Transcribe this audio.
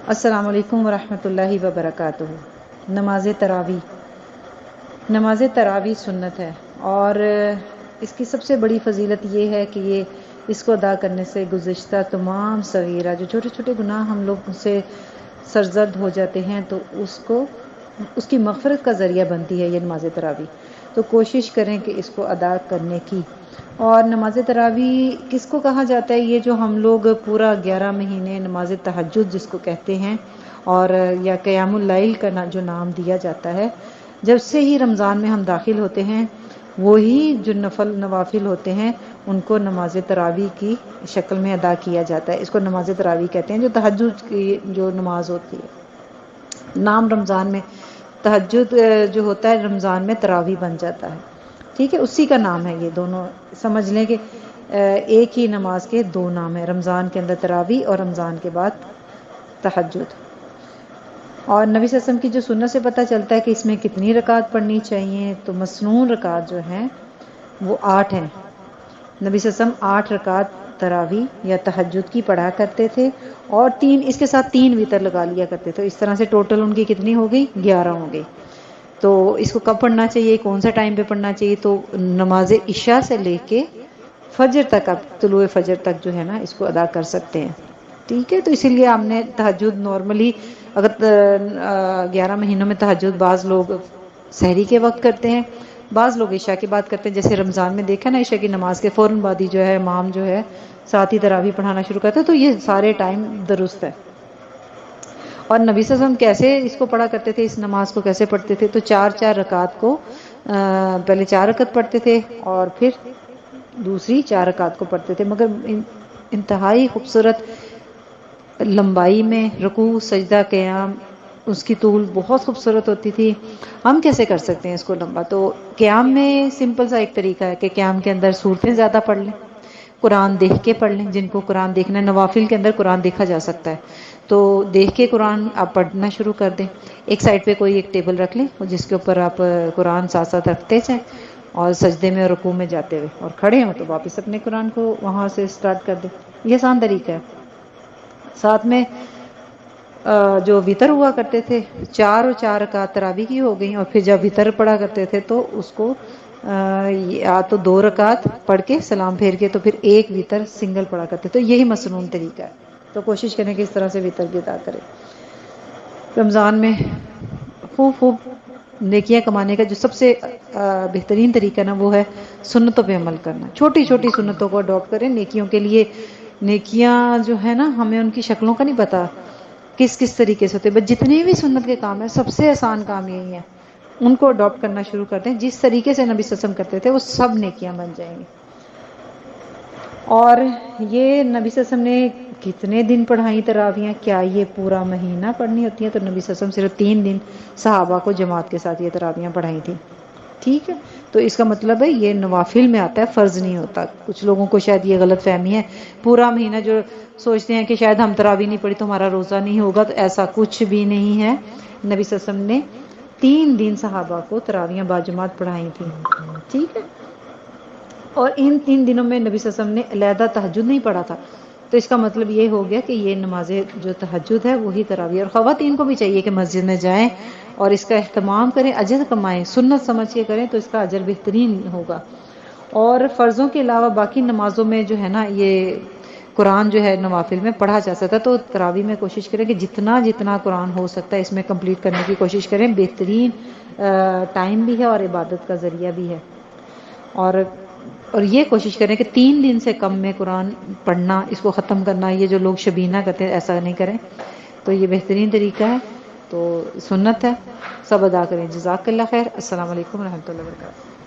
السلام علیکم ورحمۃ اللہ وبرکاتہ۔ نماز تراویح سنت ہے، اور اس کی سب سے بڑی فضیلت یہ ہے کہ اس کو ادا کرنے سے گزشتہ تمام صغیرہ جو چھوٹے چھوٹے گناہ ہم لوگ سے سرزد ہو جاتے ہیں تو اس کی مغفرت کا ذریعہ بنتی ہے یہ نماز تراویح۔ تو کوشش کریں کہ اس کو ادا کرنے کی۔ اور نماز تراویح کس کو کہا جاتا ہے؟ یہ جو ہم لوگ پورا 11 مہینے نماز تہجد جس کو کہتے ہیں، اور یا قیام اللیل کا جو نام دیا جاتا ہے، جب سے ہی رمضان میں ہم داخل ہوتے ہیں وہی جو نوافل ہوتے ہیں ان کو نماز تراویح کی شکل میں ادا کیا جاتا ہے۔ اس کو نماز تراویح کہتے ہیں، جو تہجد کی جو نماز ہوتی ہے۔ نام رمضان میں تہجد جو ہوتا ہے رمضان میں تراویح بن جاتا ہے، ٹھیک ہے، اسی کا نام ہے۔ یہ دونوں سمجھ لیں کہ ایک ہی نماز کے دو نام ہیں، رمضان کے اندر تراویح اور رمضان کے بعد تہجد۔ اور نبی صلی اللہ علیہ وسلم کی جو سنت سے پتہ چلتا ہے کہ اس میں کتنی رکعت پڑھنی چاہیے، تو مسنون رکعت جو ہیں وہ 8 ہیں۔ نبی صلی اللہ علیہ وسلم 8 رکعت تراویح یا تہجد کی پڑھا کرتے تھے، اور اس کے ساتھ 3 وتر لگا لیا کرتے تھے۔ اس طرح سے ٹوٹل ان کی کتنی ہو گئی؟ 11 ہو گئی۔ تو اس کو کب پڑھنا چاہیے، کون سا ٹائم پہ پڑھنا چاہیے؟ تو نماز عشاء سے لے کے فجر تک، اب طلوع فجر تک جو ہے نا اس کو ادا کر سکتے ہیں، ٹھیک ہے۔ تو اسی لیے ہم نے تہجد نارملی، اگر 11 مہینوں میں تہجد بعض لوگ سحری کے وقت کرتے ہیں، بعض لوگ عشاء کی بات کرتے ہیں۔ جیسے رمضان میں دیکھا نا، عشاء کی نماز کے فوراً بعد ہی جو ہے امام جو ہے ساتھ ہی تراویح پڑھانا شروع کرتا ہے، تو یہ سارے ٹائم درست ہے۔ اور نبی صلی اللہ علیہ وسلم کیسے اس کو پڑھا کرتے تھے، اس نماز کو کیسے پڑھتے تھے؟ تو 4 رکعت کو پہلے 4 رکعت پڑھتے تھے اور پھر دوسری 4 رکعت کو پڑھتے تھے، مگر انتہائی خوبصورت لمبائی میں، رکوع سجدہ قیام، اس کی طول بہت خوبصورت ہوتی تھی۔ ہم کیسے کر سکتے ہیں اس کو لمبا؟ تو قیام میں سمپل سا ایک طریقہ ہے کہ قیام کے اندر سورتیں زیادہ پڑھ لیں، قرآن دیکھ کے پڑھ لیں۔ جن کو قرآن دیکھنا ہے، نوافل کے اندر قرآن دیکھا جا سکتا ہے، تو دیکھ کے قرآن آپ پڑھنا شروع کر دیں۔ ایک سائڈ پہ کوئی ایک ٹیبل رکھ لیں جس کے اوپر آپ قرآن ساتھ ساتھ رکھتے جائیں، اور سجدے میں اور رکوع میں جاتے ہوئے، اور کھڑے ہوں تو واپس اپنے قرآن کو وہاں سے سٹارٹ کر دیں۔ یہ آسان طریقہ ہے۔ ساتھ میں جو وتر ہوا کرتے تھے، 4 اور 4 رکعت تراویح کی ہو گئی، اور پھر جب وتر پڑھا کرتے تھے تو اس کو یا تو 2 رکعت پڑھ کے سلام پھیر کے، تو پھر ایک وتر سنگل پڑھا کرتے تھے۔ یہی مسنون طریقہ ہے، تو کوشش کریں کہ اس طرح سے وتر بھی ادا کریں۔ رمضان میں خوب نیکیاں کمانے کا جو سب سے بہترین طریقہ نا، وہ ہے سنتوں پہ عمل کرنا۔ چھوٹی چھوٹی سنتوں کو اڈاپٹ کریں نیکیوں کے لیے۔ نیکیاں جو ہے نا، ہمیں ان کی شکلوں کا نہیں پتا کس طریقے سے ہوتے، بس جتنے بھی سنت کے کام ہیں سب سے آسان کام یہی ہے، ان کو اڈاپٹ کرنا شروع کر دیں۔ جس طریقے سے نبی صلی اللہ علیہ وسلم کرتے تھے وہ سب نیکیاں بن جائیں گی۔ اور یہ نبی صلی اللہ علیہ وسلم نے کتنے دن پڑھائی تراویحیں؟ کیا یہ پورا مہینہ پڑھنی ہوتی ہیں؟ تو نبی صلی اللہ علیہ وسلم صرف 3 دن صحابہ کو جماعت کے ساتھ یہ تراویحیں پڑھائی تھیں، ٹھیک ہے۔ تو اس کا مطلب ہے یہ نوافل میں آتا ہے، فرض نہیں ہوتا۔ کچھ لوگوں کو شاید یہ غلط فہمی ہے، پورا مہینہ جو سوچتے ہیں کہ شاید ہم تراویح نہیں پڑھی تو ہمارا روزہ نہیں ہوگا، تو ایسا کچھ بھی نہیں ہے۔ نبی صلی اللہ علیہ وسلم نے 3 دن صحابہ کو تراویحیں باجماعت پڑھائی تھیں، ٹھیک ہے۔ اور ان 3 دنوں میں نبی صلی اللہ علیہ وسلم نے علیحدہ تہجد نہیں پڑھا تھا، تو اس کا مطلب یہ ہو گیا کہ یہ نماز جو تہجد ہے وہی تراویح۔ اور خواتین کو بھی چاہیے کہ مسجد میں جائیں اور اس کا اہتمام کریں، اجر کمائیں، سنت سمجھ کے کریں تو اس کا اجر بہترین ہوگا۔ اور فرضوں کے علاوہ باقی نمازوں میں جو ہے نا، یہ قرآن جو ہے نوافل میں پڑھا جا سکتا ہے، تو تراویح میں کوشش کریں کہ جتنا قرآن ہو سکتا ہے اس میں کمپلیٹ کرنے کی کوشش کریں۔ بہترین ٹائم بھی ہے اور عبادت کا ذریعہ بھی ہے۔ اور یہ کوشش کریں کہ 3 دن سے کم میں قرآن پڑھنا، اس کو ختم کرنا، یہ جو لوگ شبینہ کرتے ہیں ایسا نہیں کریں، تو یہ بہترین طریقہ ہے، تو سنت ہے، سب ادا کریں۔ جزاک اللہ خیر۔ السلام علیکم ورحمۃ اللہ وبرکاتہ۔